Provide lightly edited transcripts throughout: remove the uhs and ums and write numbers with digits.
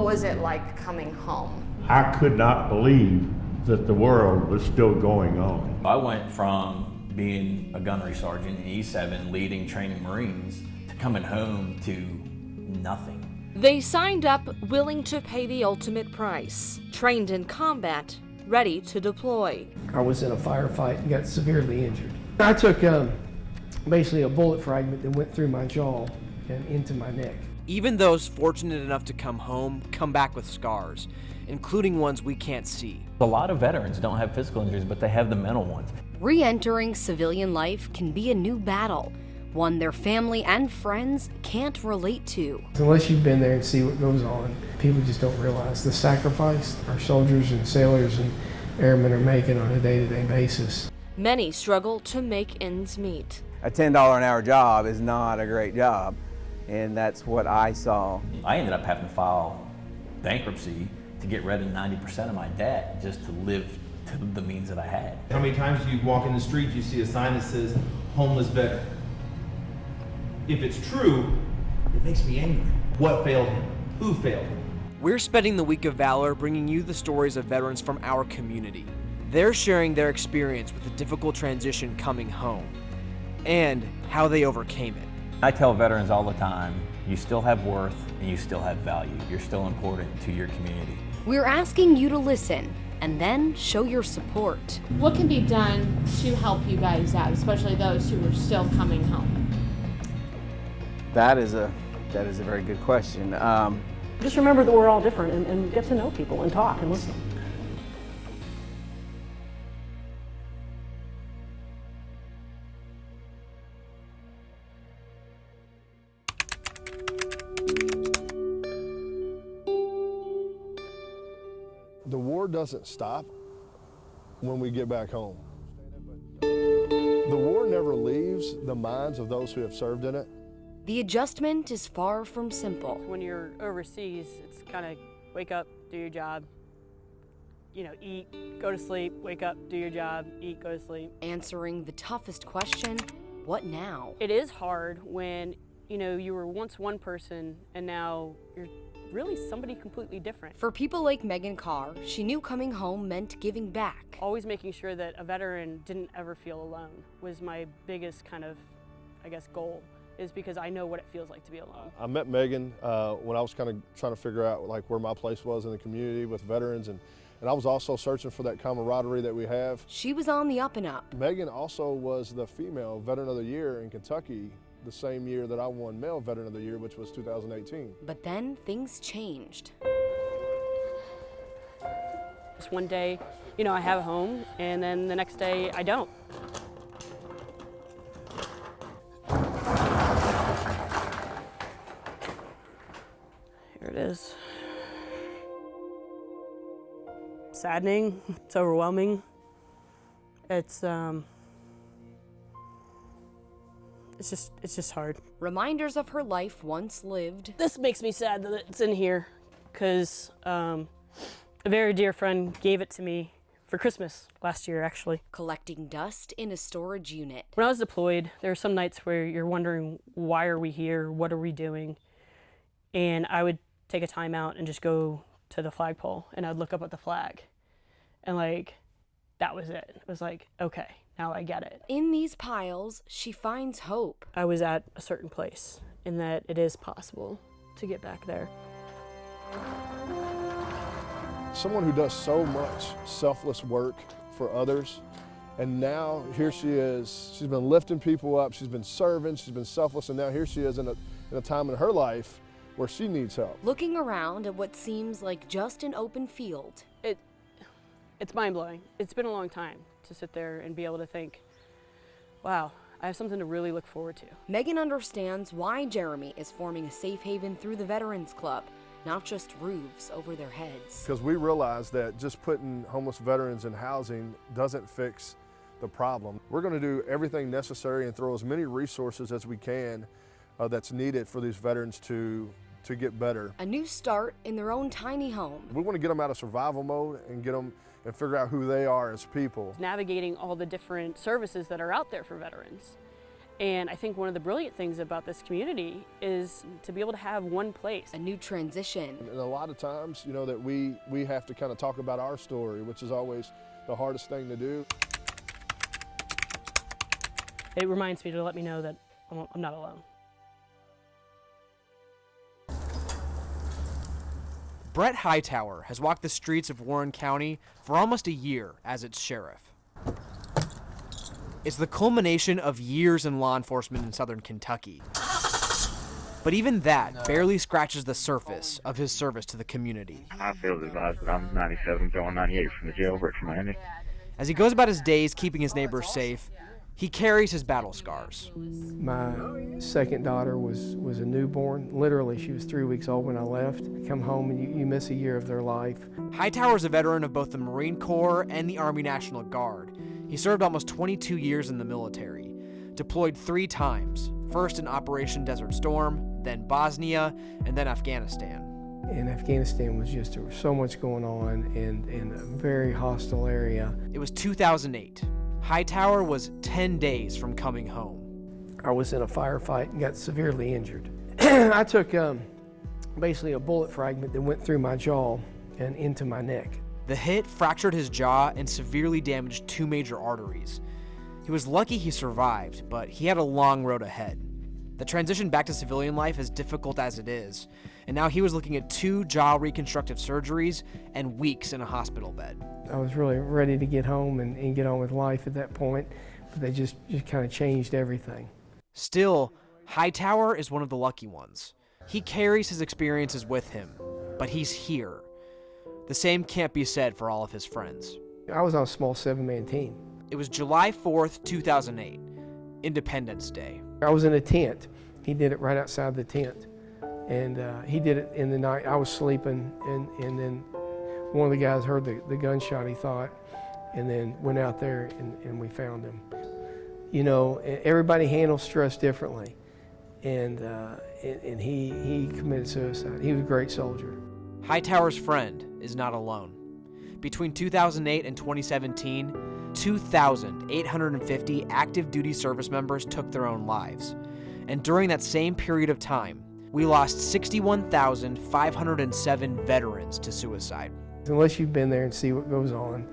was it like coming home? I could not believe that the world was still going on. I went from being a gunnery sergeant in E7 leading training Marines to coming home to nothing. They signed up willing to pay the ultimate price, trained in combat, ready to deploy. I was in a firefight and got severely injured. I took basically a bullet fragment that went through my jaw and into my neck. Even those fortunate enough to come home come back with scars, including ones we can't see. A lot of veterans don't have physical injuries, but they have the mental ones. Re-entering civilian life can be a new battle, one their family and friends can't relate to. Unless you've been there and see what goes on, people just don't realize the sacrifice our soldiers and sailors and airmen are making on a day-to-day basis. Many struggle to make ends meet. A $10 an hour job is not a great job, and that's what I saw. I ended up having to file bankruptcy to get rid of 90% of my debt just to live to the means that I had. How many times do you walk in the street, you see a sign that says homeless veteran? If it's true, it makes me angry. What failed him? Who failed him? We're spending the Week of Valor bringing you the stories of veterans from our community. They're sharing their experience with the difficult transition coming home and how they overcame it. I tell veterans all the time, you still have worth and you still have value. You're still important to your community. We're asking you to listen and then show your support. What can be done to help you guys out, especially those who are still coming home? That is a very good question. Just remember that we're all different and get to know people and talk and listen. The war doesn't stop when we get back home. The war never leaves the minds of those who have served in it. The adjustment is far from simple. When you're overseas, it's kind of wake up, do your job, eat, go to sleep, wake up, do your job, eat, go to sleep. Answering the toughest question, what now? It is hard when, you were once one person and now you're really somebody completely different. For people like Megan Carr, she knew coming home meant giving back. Always making sure that a veteran didn't ever feel alone was my biggest kind of, goal, is because I know what it feels like to be alone. I met Megan when I was kind of trying to figure out where my place was in the community with veterans, and I was also searching for that camaraderie that we have. She was on the up and up. Megan also was the female Veteran of the Year in Kentucky the same year that I won Male Veteran of the Year, which was 2018. But then things changed. Just one day, I have a home, and then the next day I don't. Here it is. Saddening, it's overwhelming. It's just hard. Reminders of her life once lived. This makes me sad that it's in here, because a very dear friend gave it to me for Christmas last year, actually. Collecting dust in a storage unit. When I was deployed, there are some nights where you're wondering, why are we here? What are we doing? And I would take a time out and just go to the flagpole, and I'd look up at the flag. And that was it. It was okay, now I get it. In these piles, she finds hope. I was at a certain place in that it is possible to get back there. Someone who does so much selfless work for others, and now here she is. She's been lifting people up, she's been serving, she's been selfless, and now here she is in a time in her life where she needs help. Looking around at what seems like just an open field. It's mind-blowing. It's been a long time to sit there and be able to think, wow, I have something to really look forward to. Megan understands why Jeremy is forming a safe haven through the Veterans Club, not just roofs over their heads. Because we realize that just putting homeless veterans in housing doesn't fix the problem. We're going to do everything necessary and throw as many resources as we can that's needed for these veterans to get better. A new start in their own tiny home. We want to get them out of survival mode and get them and figure out who they are as people. Navigating all the different services that are out there for veterans And I think one of the brilliant things about this community is to be able to have one place. A new transition. And a lot of times, you know, that we have to kind of talk about our story, which is always the hardest thing to do. It reminds me to let me know that I'm not alone. Brett Hightower has walked the streets of Warren County for almost a year as its sheriff. It's the culmination of years in law enforcement in southern Kentucky. But even that barely scratches the surface of his service to the community. I feel advised that I'm 97 going 98 from the jail, Richmond, Miami. As he goes about his days keeping his neighbors safe, he carries his battle scars. My second daughter was a newborn. Literally, she was 3 weeks old when I left. Come home and you miss a year of their life. Hightower's a veteran of both the Marine Corps and the Army National Guard. He served almost 22 years in the military, deployed 3 times, first in Operation Desert Storm, then Bosnia, and then Afghanistan. In Afghanistan was just, there was so much going on in a very hostile area. It was 2008. Hightower was 10 days from coming home. I was in a firefight and got severely injured. I took basically a bullet fragment that went through my jaw and into my neck. The hit fractured his jaw and severely damaged 2 major arteries. He was lucky he survived, but he had a long road ahead. The transition back to civilian life is difficult as it is, and now he was looking at 2 jaw reconstructive surgeries and weeks in a hospital bed. I was really ready to get home and get on with life at that point, but they just kind of changed everything. Still, Hightower is one of the lucky ones. He carries his experiences with him, but he's here. The same can't be said for all of his friends. I was on a small 7-man team. It was July 4th, 2008, Independence Day. I was in a tent. He did it right outside the tent. And he did it in the night. I was sleeping, and then one of the guys heard the gunshot, he thought, and then went out there and we found him. You know, everybody handles stress differently. And he committed suicide. He was a great soldier. Hightower's friend is not alone. Between 2008 and 2017, 2,850 active duty service members took their own lives. And during that same period of time, we lost 61,507 veterans to suicide. Unless you've been there and see what goes on,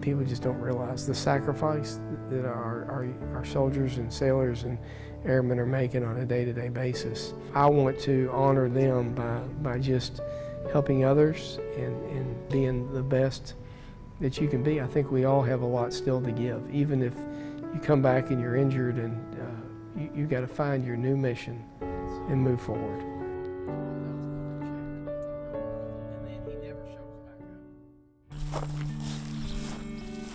people just don't realize the sacrifice that our soldiers and sailors and airmen are making on a day-to-day basis. I want to honor them by just helping others and being the best that you can be. I think we all have a lot still to give, even if you come back and you're injured, and you got to find your new mission and move forward.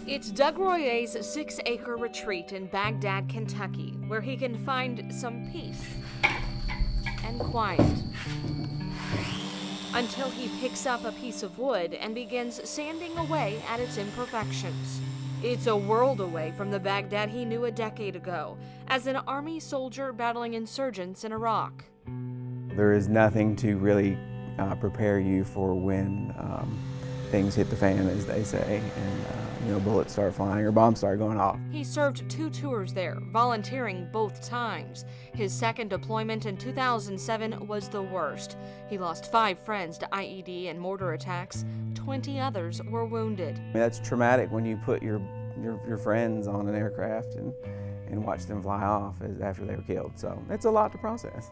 It's Doug Royer's 6-acre retreat in Baghdad, Kentucky, where he can find some peace and quiet. Until he picks up a piece of wood and begins sanding away at its imperfections. It's a world away from the Baghdad he knew a decade ago, as an army soldier battling insurgents in Iraq. There is nothing to really prepare you for when things hit the fan, as they say, and bullets start flying or bombs start going off. He served 2 tours there, volunteering both times. His second deployment in 2007 was the worst. He lost 5 friends to IED and mortar attacks. 20 others were wounded. That's traumatic when you put your friends on an aircraft and watch them fly off after they were killed. So it's a lot to process.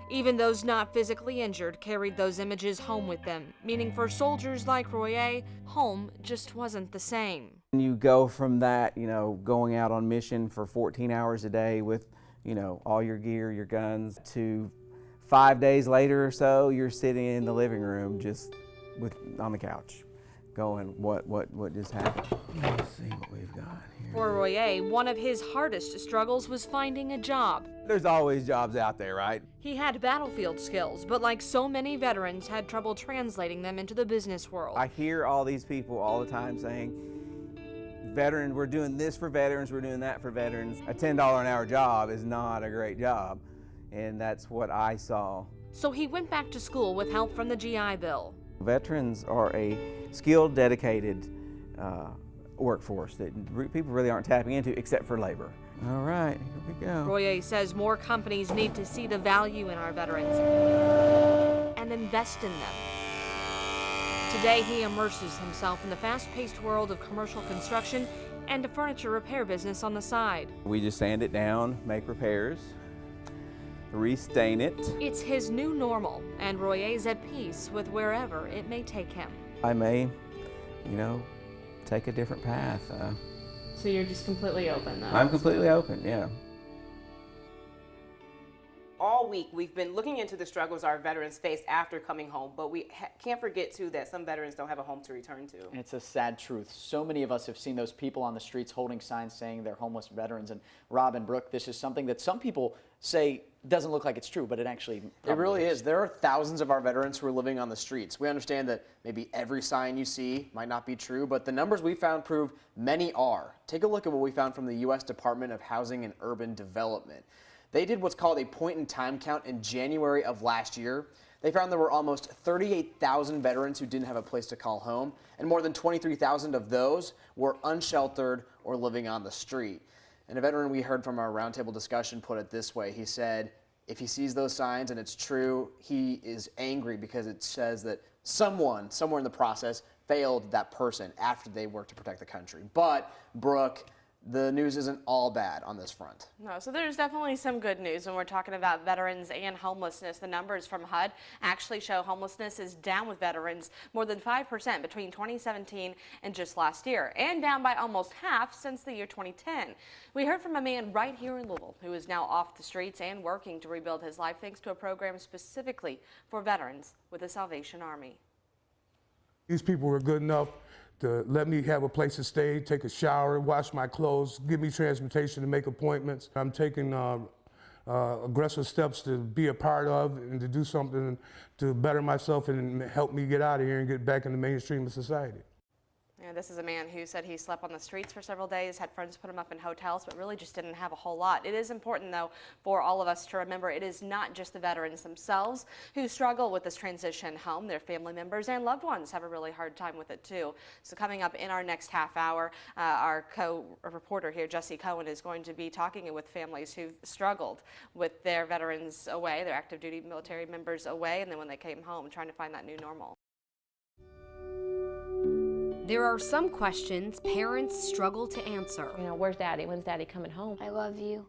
Even those not physically injured carried those images home with them, meaning for soldiers like Royer, home just wasn't the same. You go from that, going out on mission for 14 hours a day with, all your gear, your guns, to 5 days later or so, you're sitting in the living room just on the couch, going, what just happened? Let's see what we've got here. For Royer, one of his hardest struggles was finding a job. There's always jobs out there, right? He had battlefield skills, but like so many veterans, had trouble translating them into the business world. I hear all these people all the time saying, veterans, we're doing this for veterans, we're doing that for veterans. A $10 an hour job is not a great job, and that's what I saw. So he went back to school with help from the GI Bill. Veterans are a skilled, dedicated workforce that people really aren't tapping into, except for labor. All right, here we go. Royer says more companies need to see the value in our veterans and invest in them. Today, he immerses himself in the fast-paced world of commercial construction and a furniture repair business on the side. We just sand it down, make repairs, restain it. It's his new normal, and Royer's at peace with wherever it may take him. I may, take a different path. So you're just completely open, though? I'm completely open, yeah. All week, we've been looking into the struggles our veterans face after coming home, but we can't forget, too, that some veterans don't have a home to return to. And it's a sad truth. So many of us have seen those people on the streets holding signs saying they're homeless veterans. And Rob and Brooke, this is something that some people say doesn't look like it's true, but it actually It really is. There are thousands of our veterans who are living on the streets. We understand that maybe every sign you see might not be true, but the numbers we found prove many are. Take a look at what we found from the U.S. Department of Housing and Urban Development. They did what's called a point-in-time count in January of last year. They found there were almost 38,000 veterans who didn't have a place to call home, and more than 23,000 of those were unsheltered or living on the street. And a veteran we heard from our roundtable discussion put it this way. He said, if he sees those signs and it's true, he is angry because it says that someone, somewhere in the process, failed that person after they worked to protect the country. But, Brooke, the news isn't all bad on this front. No, so there's definitely some good news when we're talking about veterans and homelessness. The numbers from HUD actually show homelessness is down with veterans more than 5% between 2017 and just last year, and down by almost half since the year 2010. We heard from a man right here in Louisville who is now off the streets and working to rebuild his life thanks to a program specifically for veterans with the Salvation Army. These people were good enough to let me have a place to stay, take a shower, wash my clothes, give me transportation to make appointments. I'm taking aggressive steps to be a part of and to do something to better myself and help me get out of here and get back in the mainstream of society. And this is a man who said he slept on the streets for several days, had friends put him up in hotels, but really just didn't have a whole lot. It is important, though, for all of us to remember it is not just the veterans themselves who struggle with this transition home. Their family members and loved ones have a really hard time with it, too. So coming up in our next half hour, our co-reporter here, Jesse Cohen, is going to be talking with families who've struggled with their veterans away, their active duty military members away, and then when they came home, trying to find that new normal. There are some questions parents struggle to answer. Where's Daddy? When's Daddy coming home? I love you.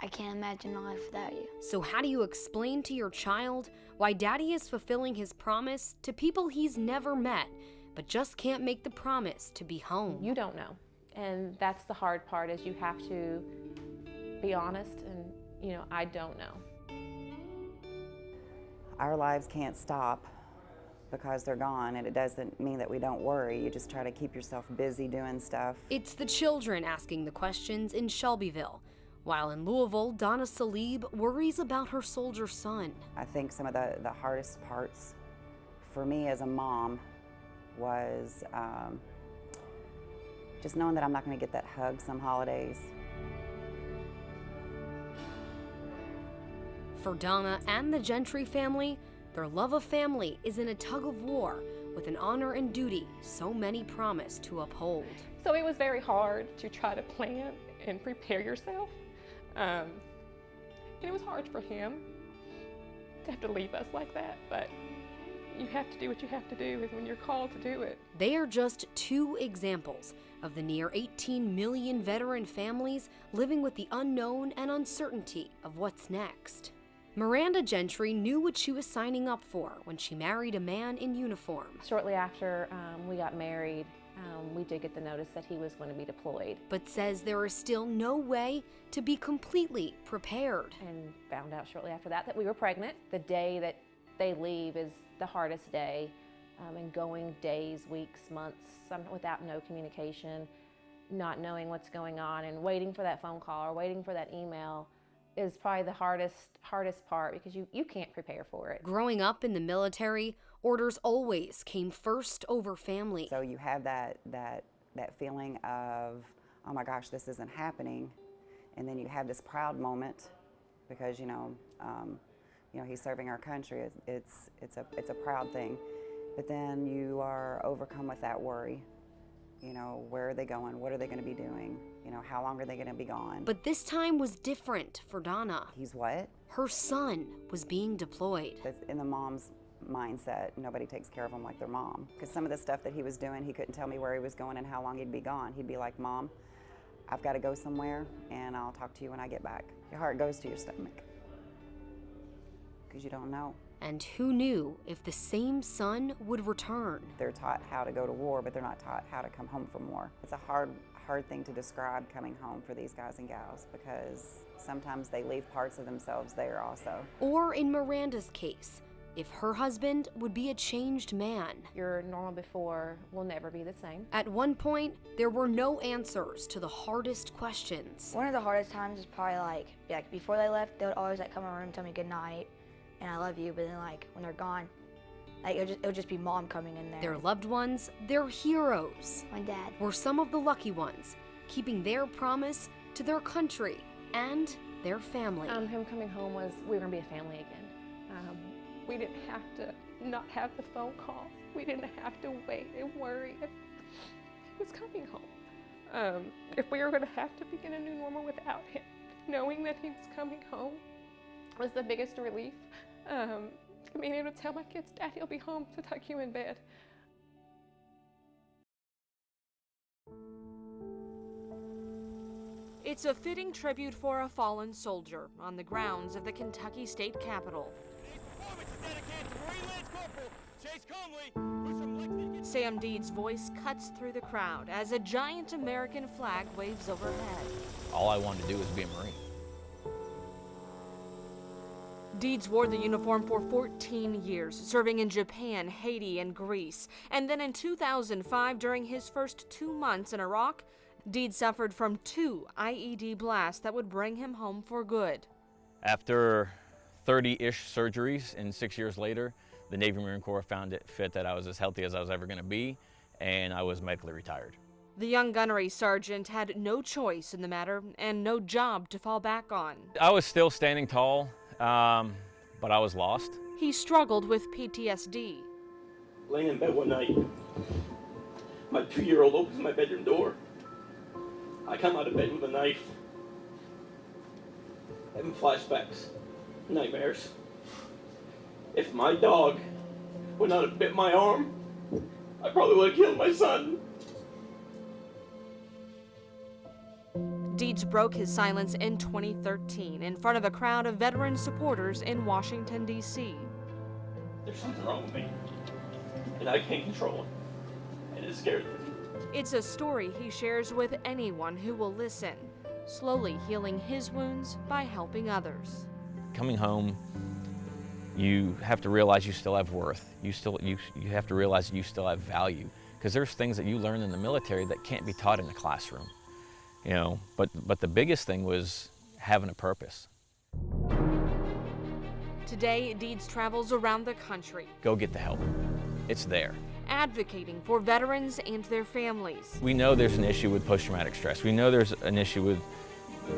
I can't imagine life without you. So how do you explain to your child why Daddy is fulfilling his promise to people he's never met, but just can't make the promise to be home? You don't know. And that's the hard part, is you have to be honest and, I don't know. Our lives can't stop because they're gone, and it doesn't mean that we don't worry. You just try to keep yourself busy doing stuff. It's the children asking the questions in Shelbyville, while in Louisville, Donna Salib worries about her soldier son. I think some of the hardest parts for me as a mom was just knowing that I'm not going to get that hug some holidays. For Donna and the Gentry family, their love of family is in a tug of war with an honor and duty so many promise to uphold. So it was very hard to try to plan and prepare yourself. And it was hard for him to have to leave us like that, but you have to do what you have to do when you're called to do it. They are just two examples of the near 18 million veteran families living with the unknown and uncertainty of what's next. Miranda Gentry knew what she was signing up for when she married a man in uniform. Shortly after we got married, we did get the notice that he was going to be deployed. But says there is still no way to be completely prepared. And found out shortly after that we were pregnant. The day that they leave is the hardest day, and going days, weeks, months, without no communication, not knowing what's going on, and waiting for that phone call or waiting for that email is probably the hardest part, because you can't prepare for it. Growing up in the military, orders always came first over family. So you have that feeling of, oh my gosh, this isn't happening, and then you have this proud moment because he's serving our country. It's a proud thing, but then you are overcome with that worry. Where are they going? What are they going to be doing? You know, how long are they going to be gone? But this time was different for Donna. He's what? Her son was being deployed. That's in the mom's mindset. Nobody takes care of them like their mom. Because some of the stuff that he was doing, he couldn't tell me where he was going and how long he'd be gone. He'd be like, Mom, I've got to go somewhere, and I'll talk to you when I get back. Your heart goes to your stomach. Because you don't know. And who knew if the same son would return? They're taught how to go to war, but they're not taught how to come home from war. It's a hard thing to describe coming home for these guys and gals, because sometimes they leave parts of themselves there also. Or in Miranda's case, if her husband would be a changed man. Your normal before will never be the same. At one point, there were no answers to the hardest questions. One of the hardest times is probably like before they left, they would always come in my room and tell me good night and I love you, but then when they're gone, it would just be Mom coming in there. Their loved ones, their heroes, my dad, were some of the lucky ones, keeping their promise to their country and their family. Him coming home was, we were gonna be a family again. We didn't have to not have the phone calls. We didn't have to wait and worry if he was coming home. If we were gonna have to begin a new normal without him, knowing that he was coming home was the biggest relief. Being able to tell my kids, Dad, he'll be home to tuck you in bed. It's a fitting tribute for a fallen soldier on the grounds of the Kentucky State Capitol. Sam Deeds' voice cuts through the crowd as a giant American flag waves overhead. All I wanted to do was be a Marine. Deeds wore the uniform for 14 years, serving in Japan, Haiti, and Greece. And then in 2005, during his first 2 months in Iraq, Deeds suffered from 2 IED blasts that would bring him home for good. After 30-ish surgeries and 6 years later, the Navy Marine Corps found it fit that I was as healthy as I was ever going to be, and I was medically retired. The young gunnery sergeant had no choice in the matter and no job to fall back on. I was still standing tall, but I was lost. He struggled with PTSD. Laying in bed one night, my 2-year-old opens my bedroom door. I come out of bed with a knife. Having flashbacks, nightmares. If my dog would not have bit my arm, I probably would have killed my son. Deeds broke his silence in 2013 in front of a crowd of veteran supporters in Washington, D.C. There's something wrong with me, and I can't control it, and it scares me. It's a story he shares with anyone who will listen, slowly healing his wounds by helping others. Coming home, you have to realize you still have worth. You have to realize you still have value, because there's things that you learn in the military that can't be taught in the classroom. You know, but the biggest thing was having a purpose. Today, Deeds travels around the country. Go get the help. It's there. Advocating for veterans and their families. We know there's an issue with post-traumatic stress. We know there's an issue with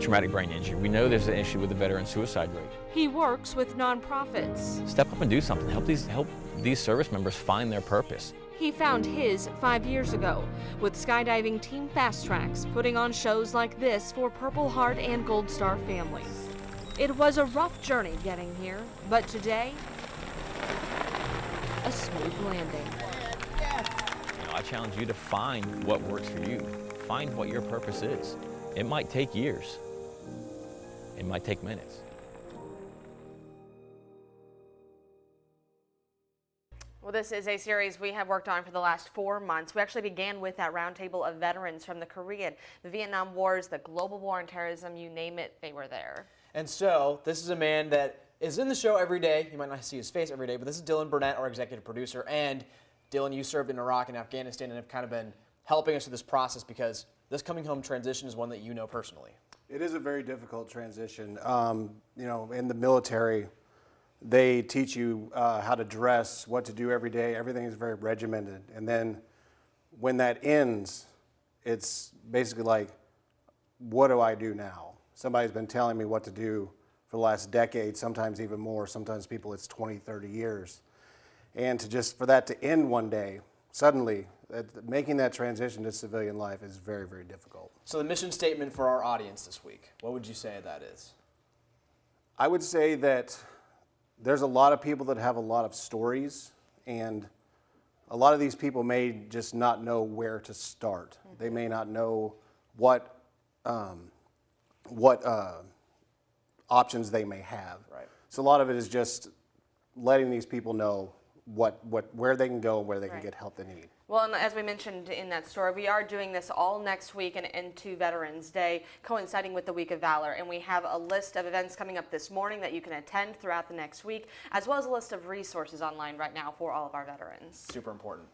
traumatic brain injury. We know there's an issue with the veteran suicide rate. He works with nonprofits. Step up and do something. Help these service members find their purpose. He found his 5 years ago with skydiving team Fast Tracks, putting on shows like this for Purple Heart and Gold Star families. It was a rough journey getting here, but today, a smooth landing. You know, I challenge you to find what works for you. Find what your purpose is. It might take years. It might take minutes. Well, this is a series we have worked on for the last 4 months. We actually began with that roundtable of veterans from the Korean, the Vietnam Wars, the global war on terrorism, you name it, they were there. And so, this is a man that is in the show every day. You might not see his face every day, but this is Dylan Burnett, our executive producer. And Dylan, you served in Iraq and Afghanistan and have kind of been helping us through this process because this coming home transition is one that you know personally. It is a very difficult transition. You know, in the military, they teach you how to dress, what to do every day. Everything is very regimented. And then when that ends, it's basically like, what do I do now? Somebody's been telling me what to do for the last decade, sometimes even more. Sometimes people, it's 20, 30 years. And for that to end one day, suddenly, making that transition to civilian life is very, very difficult. So the mission statement for our audience this week, what would you say that is? I would say that there's a lot of people that have a lot of stories, and a lot of these people may just not know where to start. They may not know what options they may have. Right. So a lot of it is just letting these people know where they can go and where they can get help they need. Well, and as we mentioned in that story, we are doing this all next week and into Veterans Day, coinciding with the Week of Valor. And we have a list of events coming up this morning that you can attend throughout the next week, as well as a list of resources online right now for all of our veterans. Super important.